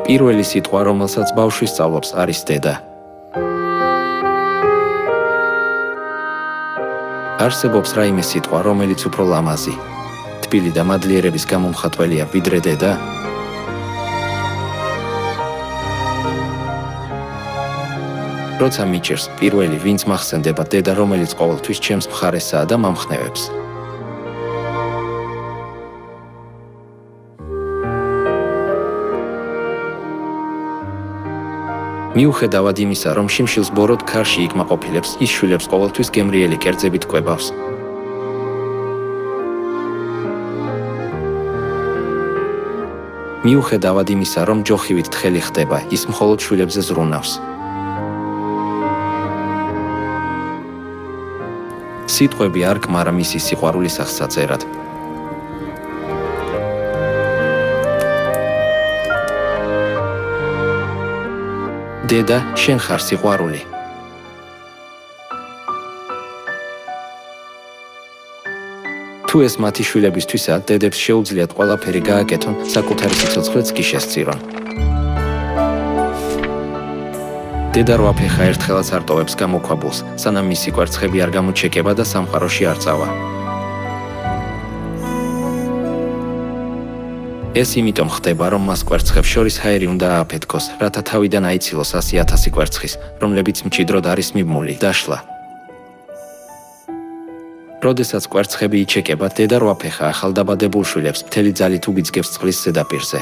პირველი სიტყვა, რომელსაც ბავშვი სწავლობს, არის დედა. არსებობს რაიმე სიტყვა, რომელიც უფრო ლამაზი, თბილი და მადლიერების გამომხატველია ვიდრე დედა? როცა მიჭირს, პირველი ვინც მახსენდება დედა, რომელიც ყოველთვის ჩემს მხარესაა და მამხნევებს. მიუხედავად იმისა, რომ შიმშილს ბოროტ ქარში იკმაყოფილებს, ის შვილებს ყოველთვის გემრიელი კერძებით კვებავს. მიუხედავად იმისა, რომ ჯოხივით თხელი ხდება, ის მხოლოდ შვილებზე ზრუნავს. სიტყვები არ გმარა მისი სიყვარულის აღსაწერად. დედა, შენ ხარ სიყვარული. თუ ეს მათი შვილებისთვისაა, დედებს შეუძლიათ ყველაფერი გააკეთონ, საკუთარი სიცოცხლეც კი შესწირონ. დედა რვაფეხა ერთხელაც არ ტოვებს გამოქვაბულს, სანამ მისი კვერცხები არ გამოჩეკება და სამყაროში არ წავა. ეს იმიტომ ხდება, რომ მას კვერცხებს შორის ჰაერი უნდა ააფეთქოს, რათა თავიდან აიცილოს 100,000 კვერცხის, რომლებიც მჭიდროდ არის მიბმული, დაშლა. როდესაც კვერცხები იჩეკება, დედა რვაფეხა ახალდაბადებულ შვილებს მთელი ძალით უბიძგებს წყლის ზედაპირზე.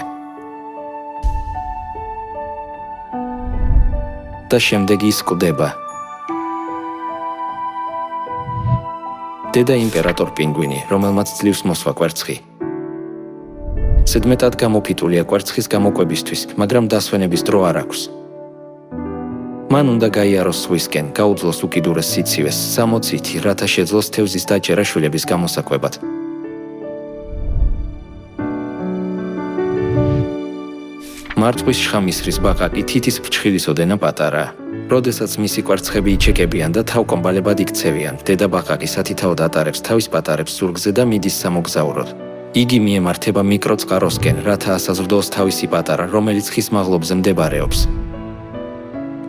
და შემდეგ ის კვდება. დედა იმპერატორ პინგვინი, რომელმაც ძლივს მოსვა კვერცხი. ზედმეტად გამოფიტულია კვერცხის გამოკვებისთვის, მაგრამ დასვენების დრო არ აქვს. მან უნდა გაიაროს ზღვისკენ, გაუძლოს უკიდურეს სიცივეს, 60-ით, რათა შეძლოს თევზის დაჭერა შვილების გამოსაკვებად. მარწყვის შხამისხრის ბაყაყი თითის ფრჩხილის ოდენა პატარაა. როდესაც მისი კვერცხები იჩეკებიან და თავკომბალებად იქცევიან, დედა ბაყაყი სათითაოდ ატარებს თავის პატარებს ზურგზე და მიდის სამოგზაუროდ. იგი მიემართება მიკროწყაროსკენ, რათა ასაზრდოს თავისი პატარა, რომელიც ხის მაღლობზე მდებარეობს.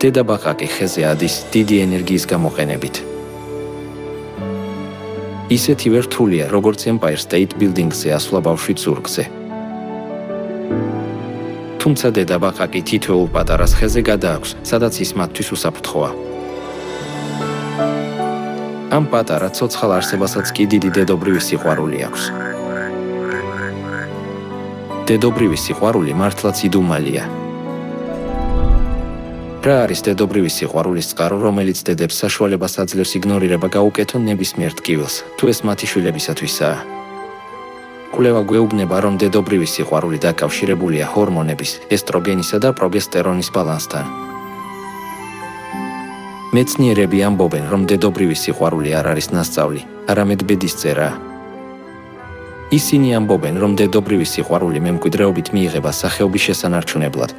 დედა ბაყაყი ხეზე ადის დიდი ენერგიის გამოყენებით. ისეთივე რთულია, როგორც Empire State Building-ზე ასვლა ბავშვით ზურგზე. თუმცა დედა ბაყაყი თითოეულ პატარას ხეზე გადააქვს, სადაც ის მათთვის უსაფრთხოა. ამ პატარა ცოცხალ არსებასაც კი დიდი დედობრივი სიყვარული აქვს. დედობრივი სიყვარული მართლაც იდუმალია. რა არის დედობრივი სიყვარულის წყარო, რომელიც დედებს საშუალებას აძლევს იგნორირება გაუკეთონ ნებისმიერ ტკივილს, თუ ეს მათი შვილებისათვისაა? კვლევა გვეუბნება, რომ დედობრივი სიყვარული დაკავშირებულია ჰორმონების, ესტროგენისა და პროგესტერონის ბალანსთან. მეცნიერები ამბობენ, რომ დედობრივი სიყვარული არ არის ნასწავლი, არამედ ბედისწერა. ისინი ამბობენ, რომ დედობრივი სიყვარული მემკვიდრეობით მიიღება სახეობის შესანარჩუნებლად.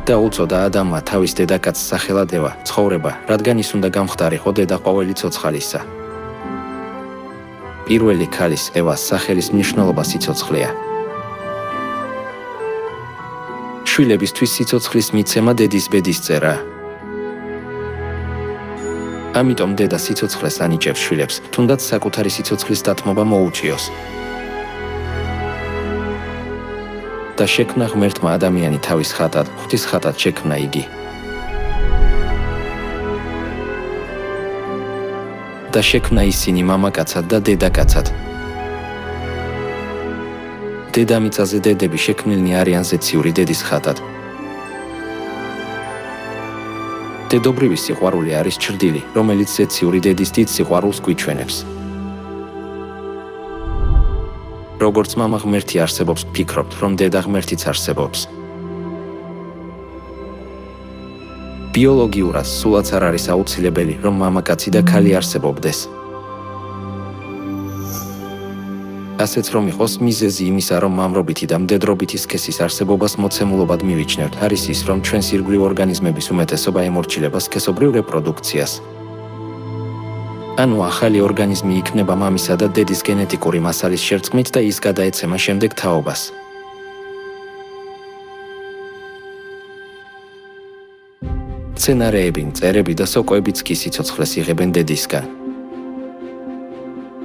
და უწოდა ადამმა თავის დედაკაცს სახელად ევა, ცხოვრება, რადგან ის უნდა გამხდარიყო დედა ყოველი ცოცხალისა. პირველი ქალის ევას სახელის მნიშვნელობა სიცოცხლეა. შვილებისთვის სიცოცხლის მიცემა დედის ბედისწერაა. ამიტომ დედა სიცოცხლეს ანიჭებს შვილებს, თუნდაც საკუთარი სიცოცხლის დათმობა მოუჩიოს. და შექმნა ღმერთმა ადამიანი თავის ხატად, ღვთის ხატად შექმნა იგი. და შექმნა ისინი მამაკაცად და დედაკაცად. დედამიწაზე დედები შექმნილნი არიან ზეციური დედის ხატად. დედობრივი სიყვარული არის ჩრდილი, რომელიც ზეციური დედის დიდ სიყვარულს გვიჩვენებს. როგორც მამა ღმერთი არსებობს, ვფიქრობთ, რომ დედა ღმერთიც არსებობს. ბიოლოგიურად სულაც არ არის აუცილებელი, რომ მამაკაცი და ქალი არსებობდეს. ასეც რომ იყოს, მიზეზი იმისა, რომ მამრობითი და მდედრობითი სქესის არსებობას მოცემულობად მივიჩნევთ, არის ის, რომ ჩვენს ირგვლივ ორგანიზმების უმეტესობა ემორჩილება სქესობრივ რეპროდუქციას. ანუ ახალი ორგანიზმი იქნება მამისა და დედის გენეტიკური მასალის შერწყმით და ის გადაეცემა შემდეგ თაობას. მცენარეები, მწერები და სოკოებიც კი სიცოცხლეს იღებენ დედისგან.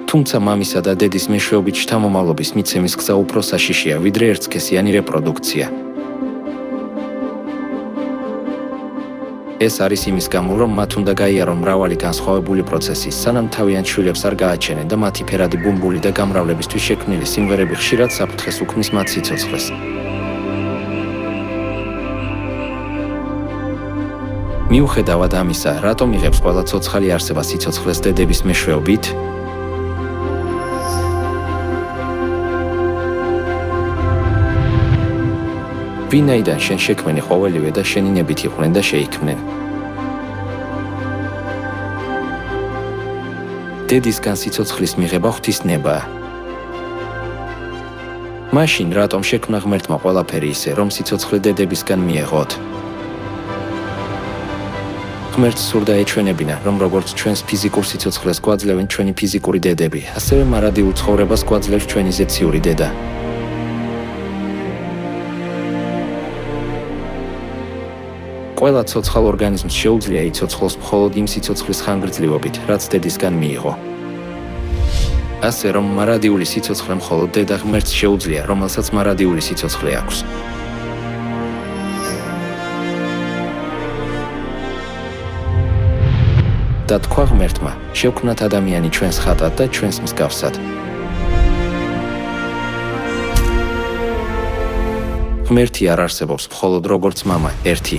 თუმცა მამისა და დედის მეშვეობით შთამომავლობის მიცემის გზა უფრო საშიშია, ვიდრე ერთსქესიანი რეპროდუქცია. ეს არის იმის გამო, რომ მათ უნდა გაიარონ მრავალი განსხვავებული პროცესი, სანამ თავიანთ შვილებს არ გააჩენენ და მათი ფერადი ბუმბული და გამრავლებისთვის შექმნილი სიმღერები ხშირად საფრთხეს უქმნის მათ სიცოცხლეს. მიუხედავად ამისა, რატომ იღებს ყველა ცოცხალი არსება სიცოცხლეს დედების მეშვეობით? ვინაიდან შენ შექმენი ყოველივე და შენი ნებით იყვნენ და შეიქმნენ. დედისგან სიცოცხლის მიღება ღვთისნებაა. მაშინ რატომ შექმნა ღმერთმა ყველაფერი ისე, რომ სიცოცხლე დედებისგან მიეღოთ? ღმერთს სურდა ეჩვენებინა, რომ როგორც ჩვენს ფიზიკურ სიცოცხლეს გვაძლევენ ჩვენი ფიზიკური დედები, ასევე მარადიულ ცხოვრებას გვაძლევს ჩვენი ზეციური დედა. ყველა ცოცხალ ორგანიზმს შეუძლია იცოცხლოს მხოლოდ იმ სიცოცხლის ხანგრძლივობით, რაც დედისგან მიიღო. ასე რომ მარადიული სიცოცხლე მხოლოდ დედა ღმერთს შეუძლია, რომელსაც მარადიული სიცოცხლე აქვს. და თქვა ღმერთმა, შევქმნათ ადამიანი ჩვენს ხატად და ჩვენს მსგავსად. ღმერთი არ არსებობს მხოლოდ როგორც მამა, ერთი.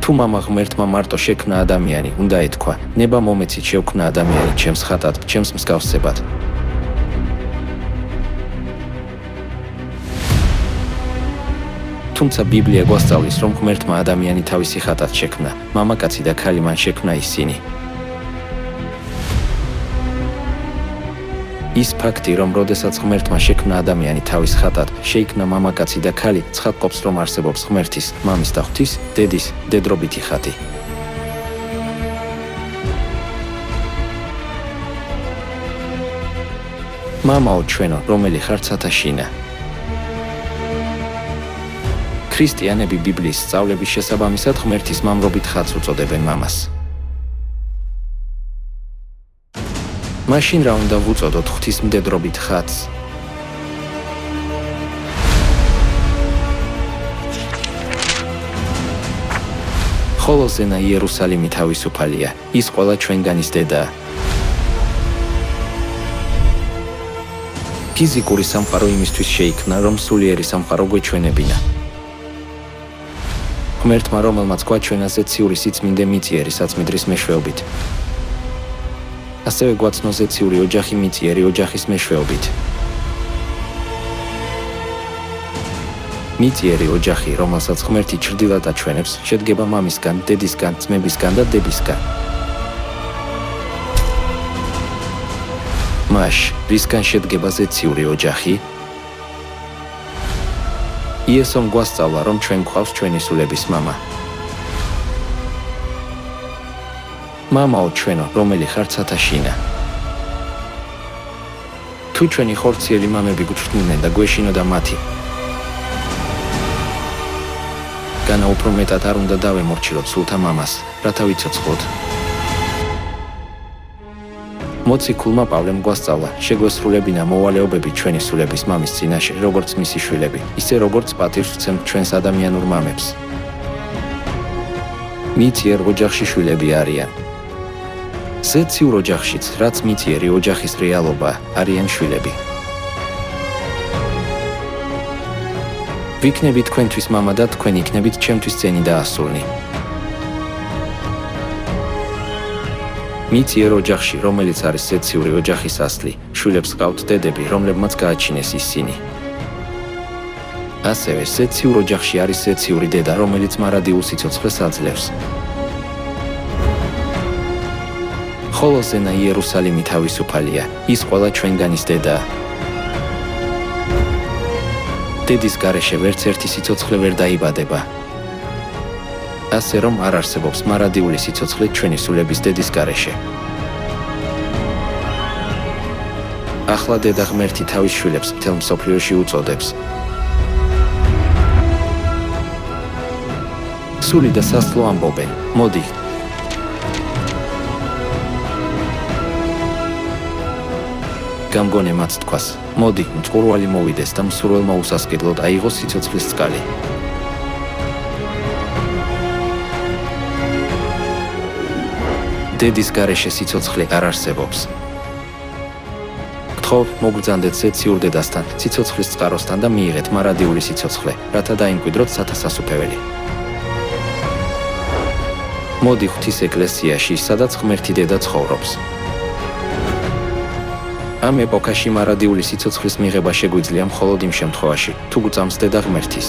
თუ მამა ღმერთმა მარტო შექმნა ადამიანი, უნდა ეთქვა, ნება მომეცით შევქმნა ადამიანი ჩემს ხატად, ჩემს მსგავსებად. თუმცა ბიბლია გვასწავლის, რომ ღმერთმა ადამიანი თავისი ხატად შექმნა, მამაკაცი და ქალი მან შექმნა ისინი. ის ფაქტი, რომ როდესაც ღმერთმა შექმნა ადამიანი თავის ხატად, შეიქმნა მამაკაცი და ქალი, ცხადყოფს, რომ არსებობს ღმერთის, მამის და ღვთის, დედის, დედრობითი ხატი. მამაო ჩვენო, რომელი ხარ ცათაშინა. ქრისტიანები ბიბლიის სწავლების შესაბამისად ღმერთის მამრობით ხატს უწოდებენ მამას. მაშინ რა უნდა ვუწოდოთ ღვთისმდედრობით ხატს? ხოლო ზენა იერუსალიმი თავისუფალია, ის ყველა ჩვენგანის დედაა. ფიზიკური სამყარო იმისთვის შეიქმნა, რომ სულიერი სამყარო გვეჩვენებინა. ღმერთმა, რომელმაც გვაჩვენა ზეციური სიწმინდე მიწიერი საწმიდრის მეშვეობით. ასევე გვაცნო ზეციური ოჯახი მიწიერი ოჯახის მეშვეობით. მიწიერი ოჯახი, რომელსაც ღმერთი ჩრდილად აჩვენებს, შედგება მამისგან, დედისგან, ძმებისგან და დებისგან. მაშ, რისგან შედგება ზეციური ოჯახი? იესომ გვასწავლა, რომ ჩვენ გვყავს ჩვენი სულების მამა. მამაო ჩვენო, რომელი ხარ ცათაშინა. თუ ჩვენი ხორციელი მამები გვჩნდნენ და გვეშინოდა მათი, განა უფრო მეტად არ უნდა დავემორჩილოთ სულთა მამას, რათა ვიცოცხლოთ. მოციქულმა პავლემ გვასწავლა, შეგვესრულებინა მოვალეობები ჩვენი სულების მამის წინაშე, როგორც მისი შვილები, ისე როგორც პატივს ვცემთ ჩვენს ადამიანურ მამებს. მიწიერ ოჯახში შვილები არიან. ზეციურ ოჯახშიც, რაც მიწიერი ოჯახის რეალობაა, არიან შვილები. ვიქნები თქვენთვის მამა და თქვენ იქნებით ჩემთვის წენი და ასულნი. მიწიერ ოჯახში, რომელიც არის ზეციური ოჯახის ასლი, შვილებს ჰყავთ დედები, რომლებმაც გააჩინეს ისინი. ასევე ზეციურ ოჯახში არის ზეციური დედა, რომელიც მარადიულ სიცოცხლეს აძლევს. ხოლო ზენა იერუსალიმი თავისუფალია, ის ყველა ჩვენგანის დედაა. დედის გარეშე ვერც ერთი სიცოცხლე ვერ დაიბადება. ასე რომ არ არსებობს მარადიული სიცოცხლე ჩვენი სულების დედის გარეშე. ახლა დედა ღმერთი თავის შვილებს მთელ მსოფლიოში უწოდებს. სული და სასწლო ამბობენ. მოდი. გამგონე მათ თქვას. მოდი, მწყურვალი მოვიდეს და მსურველმა უსასყიდლოდ აიღოს სიცოცხლის წყალი. დედის გარეშე სიცოცხლე არ არსებობს. გთხოვთ, მოგბრძანდეთ ზეციურ დედასთან, სიცოცხლის წყაროსთან და მიიღეთ მარადიული სიცოცხლე, რათა დაიმკვიდროთ სათასასუფეველი. მოდი ღვთის ეკლესიაში, სადაც ღმერთი დედა ცხოვრობს. ამ ეპოქაში მარადიული სიცოცხლის მიღება შეგვიძლია მხოლოდ იმ შემთხვევაში, თუ გვწამს დედა ღმერთის.